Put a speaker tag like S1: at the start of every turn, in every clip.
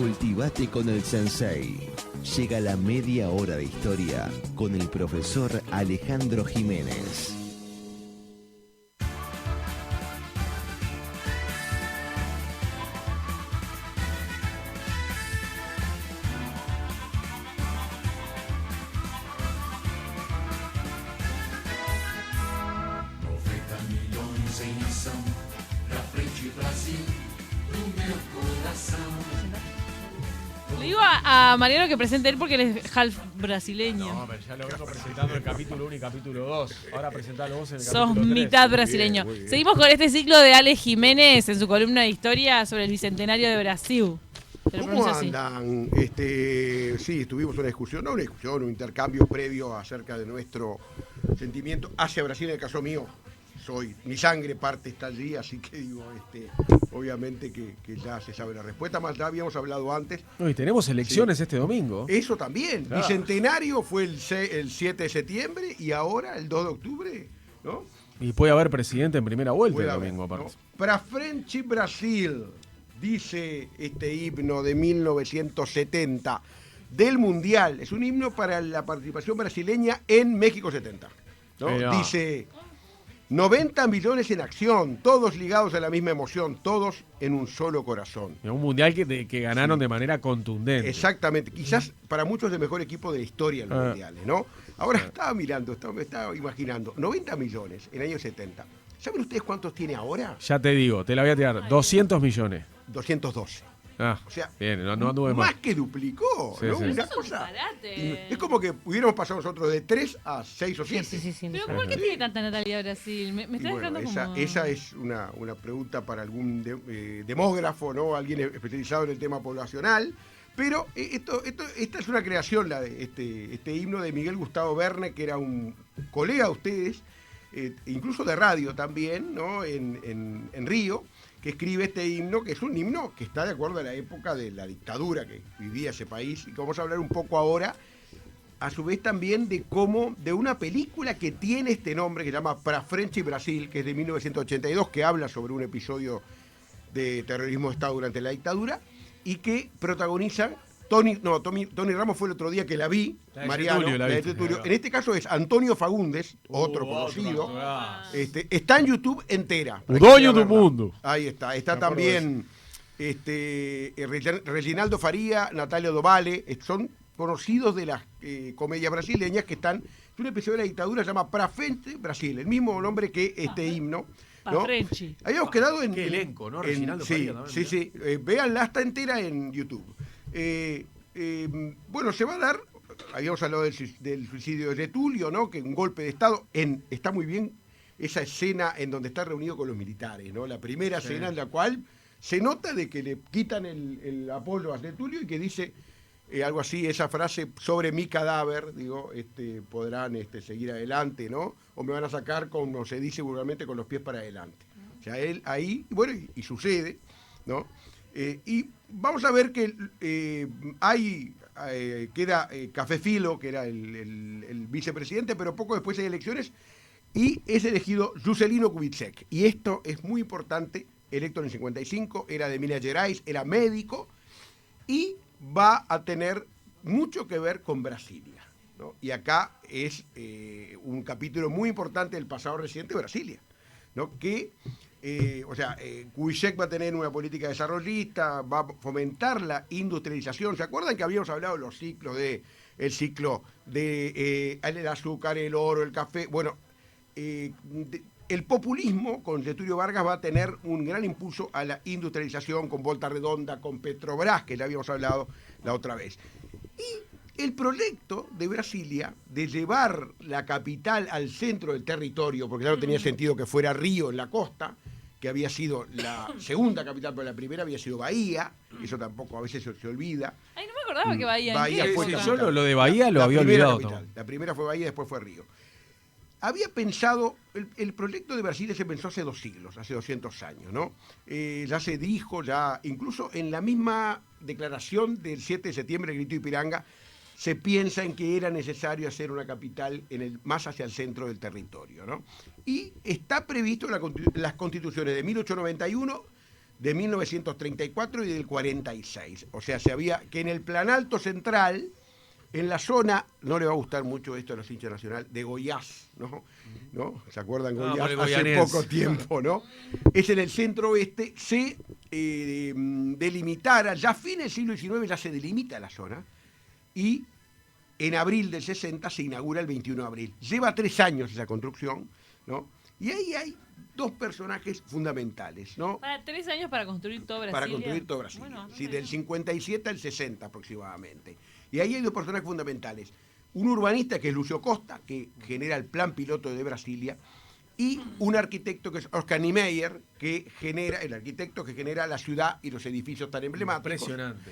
S1: Cultivate con el Sensei. Llega la media hora de historia con el profesor Alejandro Jiménez.
S2: Le digo a Mariano que presente él porque él es half brasileño.
S3: No, pero ya lo vengo presentando en el capítulo 1 y capítulo 2. Ahora presentalo vos en el
S2: Sos
S3: capítulo 3.
S2: mitad brasileño.
S4: Muy bien.
S2: Seguimos con este ciclo de Ale Jiménez en su columna de historia sobre el bicentenario de Brasil. Se lo
S4: ¿Cómo
S2: pronuncio así.
S4: andan? Sí, tuvimos una discusión, un intercambio previo acerca de nuestro sentimiento hacia Brasil. En el caso mío, mi sangre parte está allí, así que digo, obviamente que ya se sabe la respuesta, más ya habíamos hablado antes.
S3: No, y tenemos elecciones este domingo.
S4: Eso también,
S3: Claro.
S4: Bicentenario fue el 7 de septiembre y ahora el 2 de octubre, ¿no?
S3: Y puede haber presidente en primera vuelta
S4: Puede
S3: el
S4: haber,
S3: domingo,
S4: ¿no?
S3: aparte.
S4: Para Frente Brasil, dice este himno de 1970 del Mundial. Es un himno para la participación brasileña en México 70. ¿No?
S3: Mirá.
S4: Dice, 90 millones en acción, todos ligados a la misma emoción, todos en un solo corazón.
S3: Un mundial que ganaron de manera contundente.
S4: Exactamente, quizás para muchos el mejor equipo de la historia en los mundiales, ¿no? Ahora estaba mirando, me estaba imaginando, 90 millones en el año 70. ¿Saben ustedes cuántos tiene ahora?
S3: Ya te digo, te la voy a tirar. 200 millones.
S4: 212.
S3: Ah,
S4: O sea,
S3: bien, no anduve
S4: más
S3: mal.
S4: que duplicó,
S3: Sí,
S4: ¿no?
S3: sí.
S4: Una
S2: Es un
S4: cosa.
S2: disparate.
S4: Es como que pudiéramos pasar nosotros de 3 a 6 o 7.
S2: Pero ¿por qué tiene tanta natalidad Brasil? Me
S4: Y
S2: está
S4: bueno,
S2: dejando como...
S4: esa es una pregunta para algún demógrafo, ¿no? Alguien especializado en el tema poblacional. Pero esta es una creación, la de este himno de Miguel Gustavo Verne, que era un colega de ustedes, incluso de radio también, ¿no? En Río, que escribe este himno, que es un himno que está de acuerdo a la época de la dictadura que vivía ese país, y que vamos a hablar un poco ahora, a su vez también de una película que tiene este nombre, que se llama Pra Frente Brasil, que es de 1982, que habla sobre un episodio de terrorismo de Estado durante la dictadura, y que protagoniza Tony Ramos fue el otro día que la vi,
S3: La de
S4: Mariano,
S3: Getulio, la
S4: la de
S3: viste.
S4: Getulio. En este caso es Antonio Fagundes, otro conocido.
S3: actorazo.
S4: Está en YouTube entera. para
S3: O
S4: que
S3: dueño
S4: quiera
S3: do
S4: verla.
S3: mundo.
S4: Ahí está. Está
S3: Me acuerdo
S4: también Reginaldo Faría, Natalia Dovale, son conocidos de las comedias brasileñas que están. Es un episodio de la dictadura que se llama Pra Frente Brasil, el mismo nombre que este himno. ¿no?
S2: Pafrenchi.
S4: Habíamos quedado en.
S3: Qué elenco, ¿no?
S4: en-
S3: Reginaldo
S4: sí,
S3: Faría también,
S4: sí. Véanla, está entera en YouTube. Bueno, se va a dar. Habíamos hablado del suicidio de Getulio, ¿no? Que un golpe de Estado. Está muy bien esa escena en donde está reunido con los militares, ¿no? La primera escena en la cual se nota de que le quitan el apoyo a Getulio y que dice algo así, esa frase, sobre mi cadáver, digo, podrán seguir adelante, ¿no? O me van a sacar, como se dice vulgarmente, con los pies para adelante. O sea, él ahí, bueno, y sucede, ¿no? Y vamos a ver que queda Café Filo, que era el vicepresidente, pero poco después hay elecciones, y es elegido Juscelino Kubitschek. Y esto es muy importante, electo en el 55, era de Minas Gerais, era médico, y va a tener mucho que ver con Brasilia, ¿no? Y acá es un capítulo muy importante del pasado reciente de Brasilia, ¿no? Que Kubitschek va a tener una política desarrollista, va a fomentar la industrialización. ¿Se acuerdan que habíamos hablado de los ciclos el ciclo de el azúcar, el oro, el café? Bueno, el populismo con Getúlio Vargas va a tener un gran impulso a la industrialización con Volta Redonda, con Petrobras, que ya habíamos hablado la otra vez. Y el proyecto de Brasilia de llevar la capital al centro del territorio, porque ya no tenía sentido que fuera Río en la costa, que había sido la segunda capital, pero la primera había sido Bahía, eso tampoco a veces se olvida.
S2: Ay, no me acordaba que Bahía. ¿en
S4: Bahía
S2: qué
S4: fue
S2: época?
S4: capital.
S3: Yo lo de Bahía lo
S4: La
S3: había
S4: primera
S3: olvidado.
S4: capital. La primera fue Bahía, después fue Río. Había pensado, el proyecto de Brasilia se pensó hace 2 siglos, hace 200 años, ¿no? Ya se dijo, incluso en la misma declaración del 7 de septiembre del Grito de Ipiranga, se piensa en que era necesario hacer una capital más hacia el centro del territorio, ¿no? Y está previsto en las constituciones de 1891, de 1934 y del 46. O sea, se había que en el Planalto Central, en la zona, no le va a gustar mucho esto a los hinchas nacional, de Goiás, ¿no? ¿Se acuerdan Goiás?
S3: por el
S4: Hace
S3: goianés.
S4: poco tiempo, ¿no? Es en el centro oeste, se delimitara, ya a fines del siglo XIX ya se delimita la zona, y en abril del 60 se inaugura el 21 de abril. Lleva 3 años esa construcción, ¿no? Y ahí hay 2 personajes fundamentales, ¿no?
S2: Para 3 años para construir todo Brasil.
S4: Para construir todo Brasil.
S2: Bueno,
S4: Sí, del 57 al 60 aproximadamente. Y ahí hay 2 personajes fundamentales. Un urbanista que es Lucio Costa, que genera el plan piloto de Brasilia, y un arquitecto que es Oscar Niemeyer, que genera, el arquitecto que genera la ciudad y los edificios tan emblemáticos.
S3: Impresionante.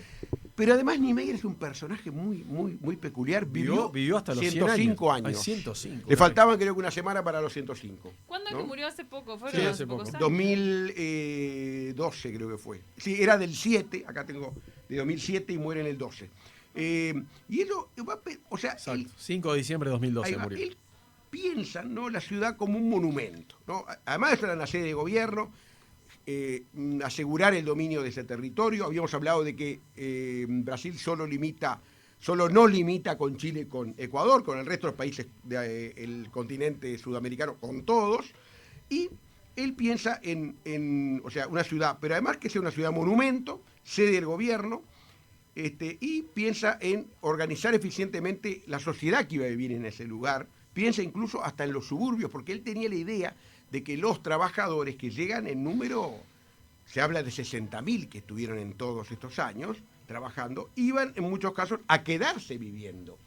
S4: Pero además Niemeyer es un personaje muy peculiar.
S3: Vivió hasta los
S4: 105
S3: años.
S4: años.
S3: Ay, 105.
S4: Le faltaban creo que una semana para los 105.
S2: ¿Cuándo es
S4: ¿no?
S2: que murió? Hace poco. ¿Fueron
S3: Sí,
S2: hace
S3: hace
S2: pocos
S3: poco.
S2: años?
S4: 2012 creo que fue. Sí, era del 7, acá tengo de 2007 y muere en el 12. Y eso, o sea,
S3: Exacto. 5 de diciembre de 2012 murió.
S4: él piensa, ¿no?, la ciudad como un monumento, ¿no? Además de la sede de gobierno, asegurar el dominio de ese territorio. Habíamos hablado de que Brasil solo no limita con Chile y con Ecuador, con el resto de los países del continente sudamericano, con todos. Y él piensa o sea, una ciudad, pero además que sea una ciudad monumento, sede del gobierno, y piensa en organizar eficientemente la sociedad que iba a vivir en ese lugar. Piensa incluso hasta en los suburbios, porque él tenía la idea de que los trabajadores que llegan en número, se habla de 60.000 que estuvieron en todos estos años trabajando, iban en muchos casos a quedarse viviendo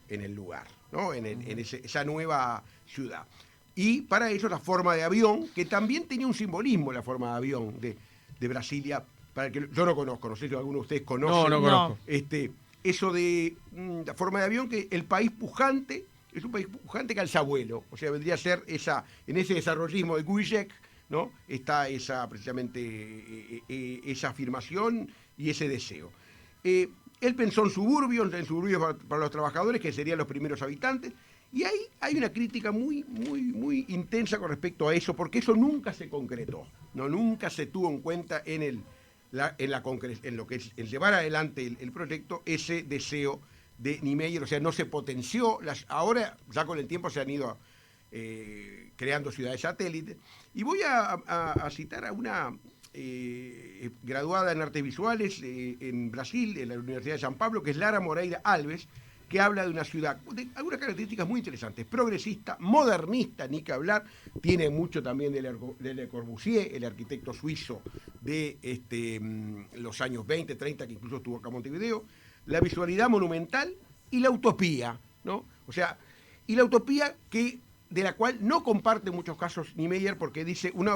S4: en el lugar, ¿no? en esa nueva ciudad. Y para eso la forma de avión, que también tenía un simbolismo la forma de avión de Brasilia, para que yo no conozco, no sé si alguno de ustedes conoce.
S3: No conozco.
S4: Eso de la forma de avión, que el país pujante es un país pujante que alza vuelo, o sea, vendría a ser en ese desarrollismo de Kubitschek, ¿no? Está precisamente esa afirmación y ese deseo. Él pensó en suburbios para los trabajadores, que serían los primeros habitantes, y ahí hay una crítica muy intensa con respecto a eso, porque eso nunca se concretó, ¿no? Nunca se tuvo en cuenta en lo que es el llevar adelante el proyecto, ese deseo de Niemeyer, o sea, no se potenció. Ahora, ya con el tiempo se han ido creando ciudades satélites. Y voy a citar a una graduada en artes visuales en Brasil, en la Universidad de San Pablo, que es Lara Moreira Alves, que habla de una ciudad de algunas características muy interesantes: progresista, modernista, ni que hablar, tiene mucho también de Le Corbusier, el arquitecto suizo de los años 20, 30, que incluso estuvo acá en Montevideo, la visualidad monumental y la utopía, ¿no? O sea, y la utopía de la cual no comparte en muchos casos Niemeyer, porque dice una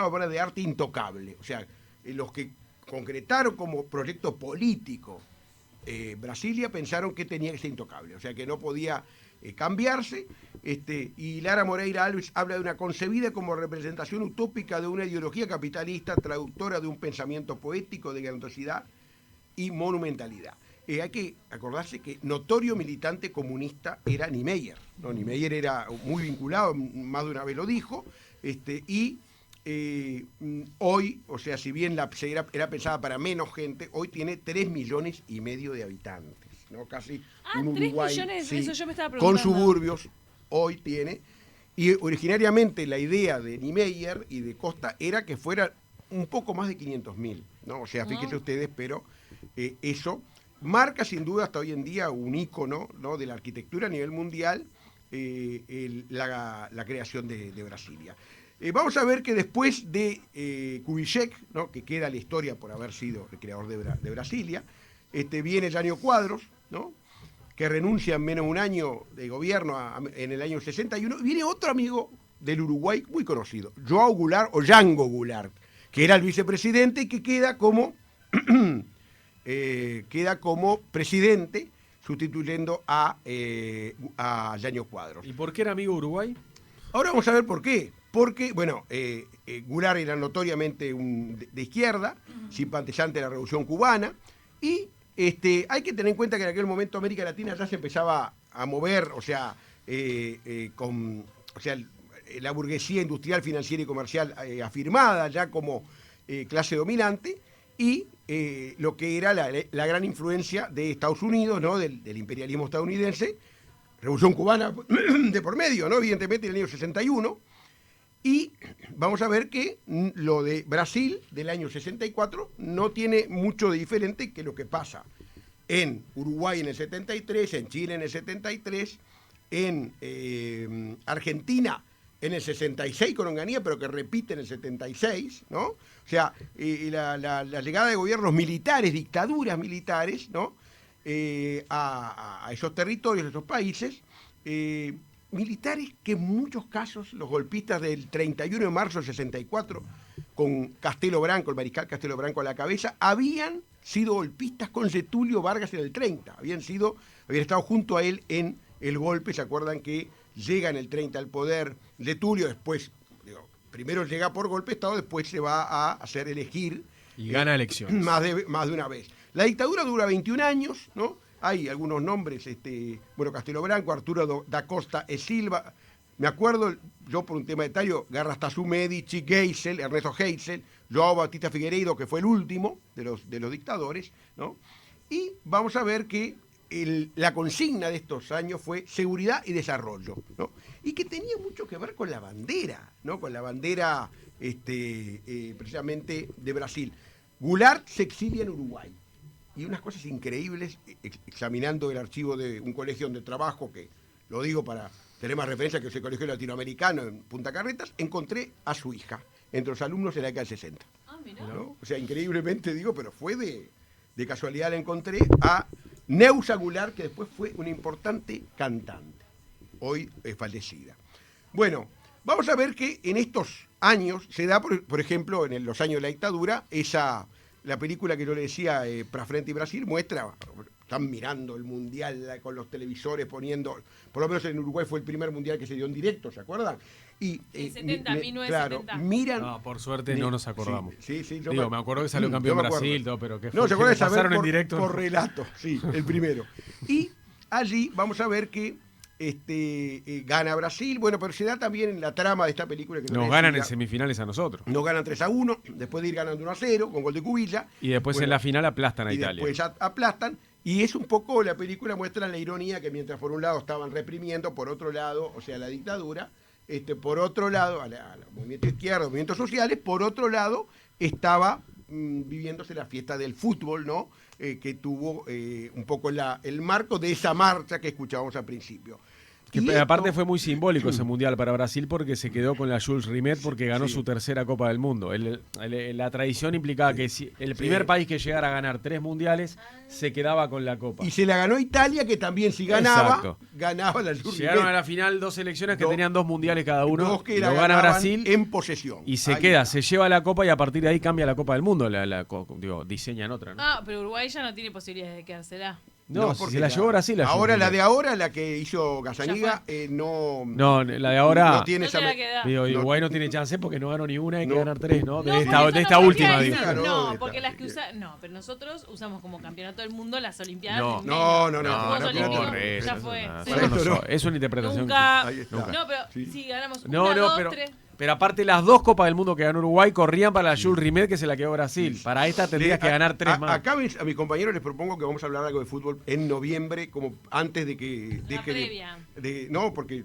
S4: obra de arte intocable. O sea, los que concretaron como proyecto político Brasilia pensaron que tenía que ser intocable, o sea, que no podía cambiarse, y Lara Moreira Alves habla de una concebida como representación utópica de una ideología capitalista, traductora de un pensamiento poético de grandiosidad y monumentalidad. Hay que acordarse que notorio militante comunista era Niemeyer, ¿no? Niemeyer era muy vinculado, más de una vez lo dijo, y hoy, o sea, si bien era pensada para menos gente, hoy tiene 3,5 millones de habitantes, ¿no? Casi un
S2: 3
S4: Uruguay,
S2: millones,
S4: sí,
S2: eso yo me estaba
S4: con
S2: preguntando.
S4: suburbios, hoy tiene. Y originariamente la idea de Niemeyer y de Costa era que fuera un poco más de 500.000, ¿no? O sea, fíjense ustedes, pero eso marca sin duda hasta hoy en día un ícono, ¿no?, de la arquitectura a nivel mundial, la creación de Brasilia. Vamos a ver que después de Kubitschek, ¿no?, que queda la historia por haber sido el creador de Brasilia, viene Jânio Quadros, ¿no?, que renuncia en menos de un año de gobierno en el año 61, y viene otro amigo del Uruguay muy conocido, João Goulart o Django Goulart, que era el vicepresidente y que queda como presidente, sustituyendo a Jânio Quadros.
S3: ¿Y por qué era amigo Uruguay?
S4: Ahora vamos a ver por qué. Porque, bueno, Goulart era notoriamente de izquierda, simpatizante de la Revolución Cubana, y hay que tener en cuenta que en aquel momento América Latina ya se empezaba a mover, o sea, la burguesía industrial, financiera y comercial afirmada, ya como clase dominante y lo que era la gran influencia de Estados Unidos, ¿no? Del imperialismo estadounidense, Revolución Cubana de por medio, ¿no? Evidentemente en el año 61. Y vamos a ver que lo de Brasil del año 64 no tiene mucho de diferente que lo que pasa en Uruguay en el 73, en Chile en el 73, en Argentina en el 66 con Onganía, pero que repite en el 76, ¿no? O sea, la llegada de gobiernos militares, dictaduras militares, ¿no? A esos territorios, a esos países, militares que en muchos casos los golpistas del 31 de marzo del 64, con Castelo Branco, el mariscal Castelo Branco a la cabeza, habían sido golpistas con Getúlio Vargas en el 30, habían estado junto a él en el golpe. ¿Se acuerdan que llega en el 30 al poder Getúlio? Después, primero llega por golpe de Estado, después se va a hacer elegir
S3: y gana elecciones
S4: más de una vez. La dictadura dura 21 años, ¿no? Hay algunos nombres, Castelo Branco, Arturo da Costa e Silva, me acuerdo yo por un tema de tallo, Garrastazu Medici, Geisel, Ernesto Geisel, Joao Batista Figueiredo, que fue el último de los dictadores, ¿no? Y vamos a ver que la consigna de estos años fue seguridad y desarrollo, ¿no? Y que tenía mucho que ver con la bandera, ¿no? Con la bandera precisamente de Brasil. Goulart se exilia en Uruguay. Y unas cosas increíbles, examinando el archivo de un colegio donde trabajo, que lo digo para tener más referencia, que es el colegio latinoamericano en Punta Carretas, encontré a su hija entre los alumnos en la década del 60.
S2: Ah, mirá.
S4: ¿No? O sea, increíblemente digo, pero fue de casualidad la encontré a Neusa Goulart, que después fue una importante cantante, hoy fallecida. Bueno, vamos a ver que en estos años se da, por ejemplo, en los años de la dictadura, la película que yo le decía, Pra Frente y Brasil, muestra, están mirando el mundial con los televisores poniendo, por lo menos en Uruguay fue el primer mundial que se dio en directo, ¿se acuerdan? Y,
S2: 1970.
S4: Claro, miran...
S3: No, por suerte no nos acordamos.
S4: Sí,
S3: me acuerdo que salió campeón Brasil, todo, pero que
S4: no, se acuerda de saber
S3: pasaron en directo.
S4: Por relato, sí, el primero. Y allí vamos a ver que gana Brasil, bueno, pero se da también en la trama de esta película que
S3: nos ganan en semifinales a nosotros.
S4: Nos ganan 3-1, después de ir ganando 1-0 con gol de Cubilla.
S3: Y después en la final aplastan a Italia.
S4: Después aplastan, y es un poco, la película muestra la ironía que mientras por un lado estaban reprimiendo, por otro lado, o sea, la dictadura, por otro lado, al movimiento izquierdo, movimientos sociales, por otro lado, estaba viviéndose la fiesta del fútbol, ¿no? Que tuvo un poco el marco de esa marcha que escuchábamos al principio.
S3: Que aparte fue muy simbólico ese mundial para Brasil porque se quedó con la Jules Rimet porque ganó su tercera Copa del Mundo. La tradición implicaba que si el primer país que llegara a ganar 3 mundiales se quedaba con la Copa.
S4: Y se la ganó Italia, que también si ganaba, ganaba la Jules Rimet.
S3: Llegaron a la final 2 selecciones que tenían 2 mundiales cada uno.
S4: 2 que
S3: lo gana Brasil
S4: en posesión.
S3: Y se lleva la Copa y a partir de ahí cambia la Copa del Mundo. Diseñan otra, ¿no?
S2: Ah, pero Uruguay ya no tiene posibilidades de quedársela.
S3: No, porque se la llevó Brasil.
S4: La que hizo Gazzaniga, no,
S3: la de ahora
S4: no tiene esa.
S3: Uruguay no tiene chance porque no ganó ni una, hay que ganar 3, ¿no? De
S2: No,
S3: esta última, digo.
S2: No, porque las que usan. No, pero nosotros usamos como campeonato del mundo las Olimpiadas.
S4: No.
S2: Ya fue.
S3: Es una interpretación.
S2: Nunca. No, pero si ganamos una, dos, 3.
S3: Pero aparte las 2 Copas del Mundo que ganó Uruguay corrían para la Jules Rimet que se la quedó Brasil. Para esta tendrías que ganar 3 más.
S4: Acá a mis compañeros les propongo que vamos a hablar algo de fútbol en noviembre, como antes de que deje no, porque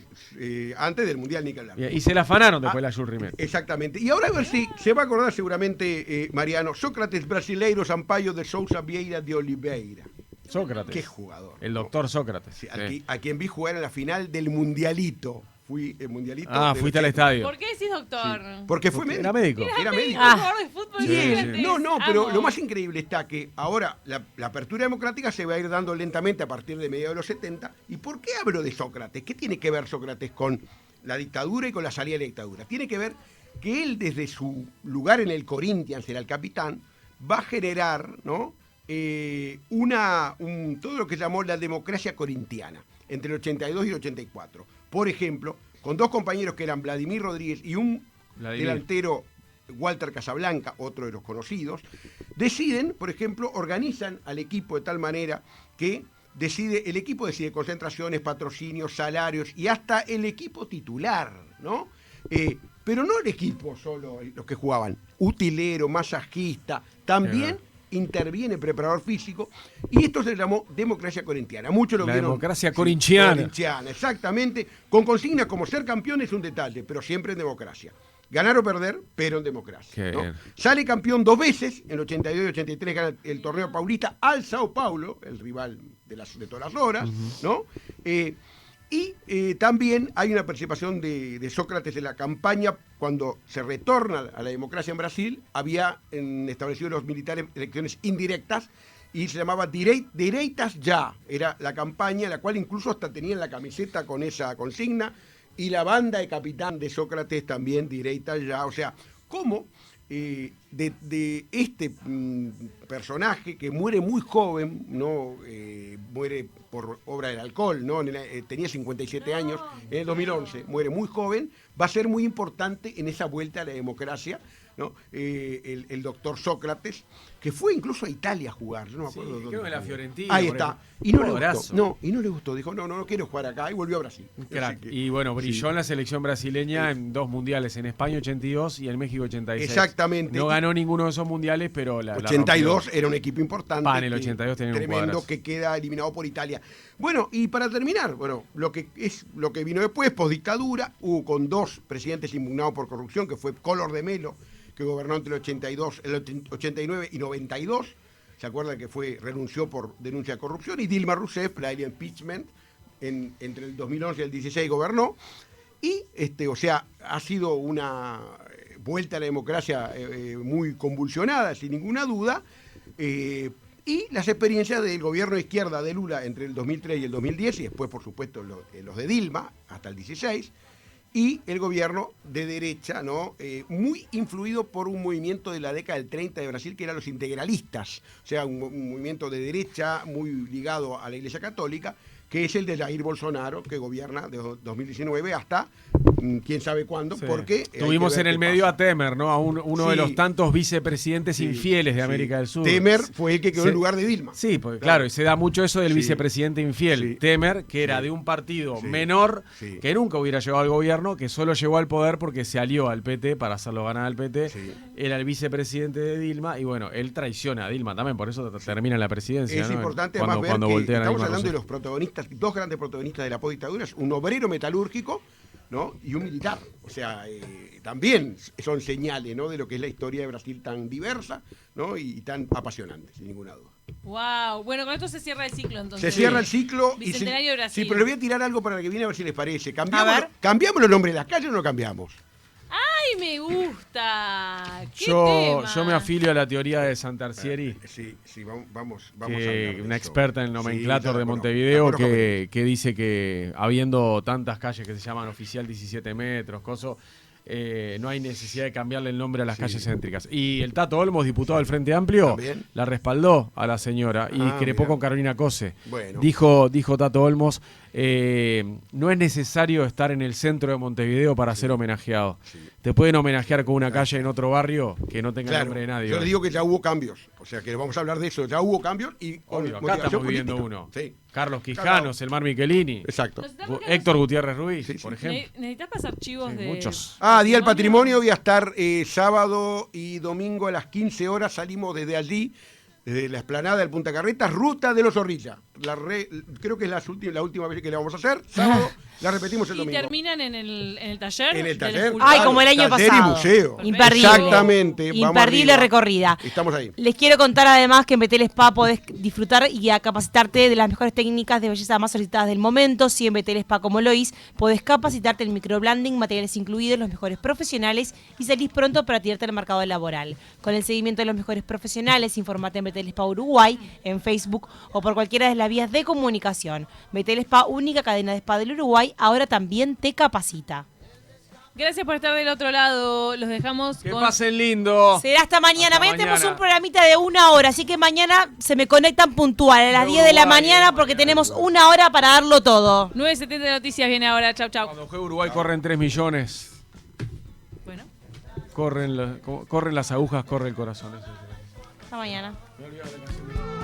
S4: antes del Mundial ni que hablar.
S3: Y se la afanaron después la Jules Rimet.
S4: Exactamente. Y ahora a ver si se va a acordar seguramente Mariano, Sócrates Brasileiro Sampaio de Sousa Vieira de Oliveira.
S3: Sócrates.
S4: Qué jugador.
S3: El doctor Sócrates.
S4: Sí, a quien vi jugar en la final del Mundialito. Fui el mundialito.
S3: Fuiste al estadio.
S2: ¿Por qué decís doctor?
S4: Sí. Porque fue médico.
S3: Era médico.
S2: Era médico. De fútbol.
S4: Sí. No, pero lo más increíble está que ahora la apertura democrática se va a ir dando lentamente a partir de mediados de los 70. ¿Y por qué hablo de Sócrates? ¿Qué tiene que ver Sócrates con la dictadura y con la salida de la dictadura? Tiene que ver que él, desde su lugar en el Corinthians, era el capitán, va a generar, ¿no? Todo lo que llamó la democracia corintiana entre el 82 y el 84. Por ejemplo, con 2 compañeros que eran Vladimir Rodríguez y un delantero, Walter Casablanca, otro de los conocidos, deciden, por ejemplo, organizan al equipo de tal manera que el equipo decide concentraciones, patrocinios, salarios y hasta el equipo titular, ¿no? pero no el equipo solo, los que jugaban, utilero, masajista, también interviene preparador físico, y esto se llamó democracia corintiana. Muchos lo vieron.
S3: Democracia corintiana.
S4: Corintiana, exactamente, con consignas como ser campeón es un detalle, pero siempre en democracia. Ganar o perder, pero en democracia. ¿No? Sale campeón 2 veces, en el 82 y 83 gana el torneo paulista al Sao Paulo, el rival de todas las horas, ¿no? Y también hay una participación de Sócrates en la campaña cuando se retorna a la democracia en Brasil. Había establecido los militares elecciones indirectas y se llamaba Direitas Ya. Era la campaña, la cual incluso hasta tenían la camiseta con esa consigna. Y la banda de capitán de Sócrates también, Direitas Ya. O sea, ¿cómo de este personaje que muere muy joven, ¿no? Muere por obra del alcohol, ¿no? Tenía 57 años, en el 2011, muere muy joven, va a ser muy importante en esa vuelta a la democracia, ¿no? El doctor Sócrates, que fue incluso a Italia a jugar, no me acuerdo dónde.
S3: Creo que la Fiorentina.
S4: Ahí está. Y no le gustó. No le gustó. Dijo, no quiero jugar acá. Y volvió a Brasil.
S3: Crack. Y bueno, brilló en la selección brasileña en 2 mundiales, en España 82 y en México 86.
S4: Exactamente.
S3: No ganó ninguno de esos mundiales, pero
S4: 82 era un equipo importante.
S3: En el 82 tenía un
S4: tremendo
S3: cuadrazo.
S4: que queda eliminado por Italia. Bueno, y para terminar, lo que vino después, postdictadura, hubo con 2 presidentes impugnados por corrupción, que fue Collor de Mello, que gobernó entre el 89 y 92. ¿Se acuerdan que renunció por denuncia de corrupción? Y Dilma Rousseff, la del impeachment, entre el 2011 y el 16 gobernó. Y, ha sido una vuelta a la democracia muy convulsionada, sin ninguna duda. Y las experiencias del gobierno de izquierda de Lula entre el 2003 y el 2010, y después, por supuesto, los de Dilma, hasta el 16, y el gobierno de derecha, ¿no? Muy influido por un movimiento de la década del 30 de Brasil, que eran los integralistas, o sea, un movimiento de derecha muy ligado a la Iglesia Católica, que es el de Jair Bolsonaro, que gobierna de 2019 hasta quién sabe cuándo, porque...
S3: Tuvimos en el medio a Temer, ¿no? A uno de los tantos vicepresidentes infieles de América del Sur.
S4: Temer fue el que quedó en lugar de Dilma.
S3: Sí, porque claro, y se da mucho eso del vicepresidente infiel. Temer, que era de un partido menor, que nunca hubiera llegado al gobierno, que solo llegó al poder porque se alió al PT para hacerlo ganar al PT. Era el vicepresidente de Dilma, y bueno, él traiciona a Dilma también, por eso termina en la presidencia.
S4: Es
S3: ¿no?
S4: importante
S3: cuando
S4: además ver que estamos hablando
S3: Rousseff.
S4: de los protagonistas, 2 grandes protagonistas de la postdictadura, un obrero metalúrgico, ¿no? Y un militar. O sea, también son señales, ¿no? De lo que es la historia de Brasil tan diversa, ¿no? Y tan apasionante, sin ninguna duda.
S2: Wow. Bueno, con esto se cierra el ciclo entonces.
S4: Se cierra el ciclo.
S2: Bicentenario de Brasil.
S4: Sí, pero le voy a tirar algo para la que viene a ver si les parece. ¿Cambiamos los nombres de las calles o no cambiamos?
S2: ¡Ay, me gusta! ¿Qué
S3: Yo
S2: tema?
S3: me afilio a la teoría de Santarcieri,
S4: Sí, vamos a
S3: que
S4: hablar de
S3: una
S4: eso.
S3: experta en el nomenclátor
S4: Sí,
S3: de
S4: la
S3: Montevideo,
S4: conozco.
S3: que dice que habiendo tantas calles que se llaman Oficial 17 metros, no hay necesidad de cambiarle el nombre a las calles céntricas. Y el Tato Olmos, diputado del Frente Amplio,
S4: ¿También?
S3: la respaldó a la señora y crepó
S4: mirá.
S3: con Carolina Cose.
S4: Bueno.
S3: Dijo Tato Olmos, no es necesario estar en el centro de Montevideo para ser homenajeado. Te pueden homenajear con una calle en otro barrio que no tenga el nombre de nadie.
S4: Yo les digo que ya hubo cambios. O sea, que vamos a hablar de eso. Ya hubo cambios y con
S3: Obvio, acá
S4: motivación
S3: estamos viviendo
S4: política.
S3: uno.
S4: Sí.
S3: Carlos Quijanos, el Mar Michelini,
S4: Exacto.
S3: Héctor Gutiérrez Ruiz,
S4: Sí, sí.
S3: por ejemplo.
S2: ¿Necesitas pasar chivos de...?
S3: Muchos.
S4: Día del Patrimonio, voy a estar sábado y domingo a las 15 horas, salimos desde allí, desde la explanada del Punta Carretas, ruta de los Zorrilla. Creo que es la última vez que la vamos a hacer, sábado, la repetimos el
S2: ¿Y
S4: domingo.
S2: terminan en el taller?
S4: En el
S2: del
S4: taller.
S2: escultor?
S5: Ay, como el año
S4: taller
S5: pasado.
S4: y museo.
S5: Imperdible.
S4: Exactamente. vamos
S5: Imperdible
S4: arriba.
S5: recorrida.
S4: Estamos ahí.
S5: Les quiero contar además que en Betel Spa podés disfrutar y capacitarte de las mejores técnicas de belleza más solicitadas del momento. Si en Betel Spa como Lois podés capacitarte en microblending, materiales incluidos, los mejores profesionales y salís pronto para tirarte al mercado laboral. Con el seguimiento de los mejores profesionales, informate en Betel Spa Uruguay, en Facebook o por cualquiera de las vías de comunicación. Betel Spa, única cadena de spa del Uruguay, ahora también te capacita.
S2: Gracias por estar del otro lado. Los dejamos
S3: Que
S2: con...
S3: pasen lindo.
S5: Será hasta mañana.
S3: Hasta
S5: Mañana tenemos
S3: mañana.
S5: un programita de 1 hora, así que mañana se me conectan puntual a las 10 de la mañana porque tenemos 1 hora para darlo todo.
S2: 9:70 Noticias viene ahora. Chau, chau.
S3: Cuando juega Uruguay corren 3 millones.
S2: Bueno.
S3: Corren las agujas, corre el corazón. Eso es.
S5: Hasta mañana.
S3: Me olvidaba la canción.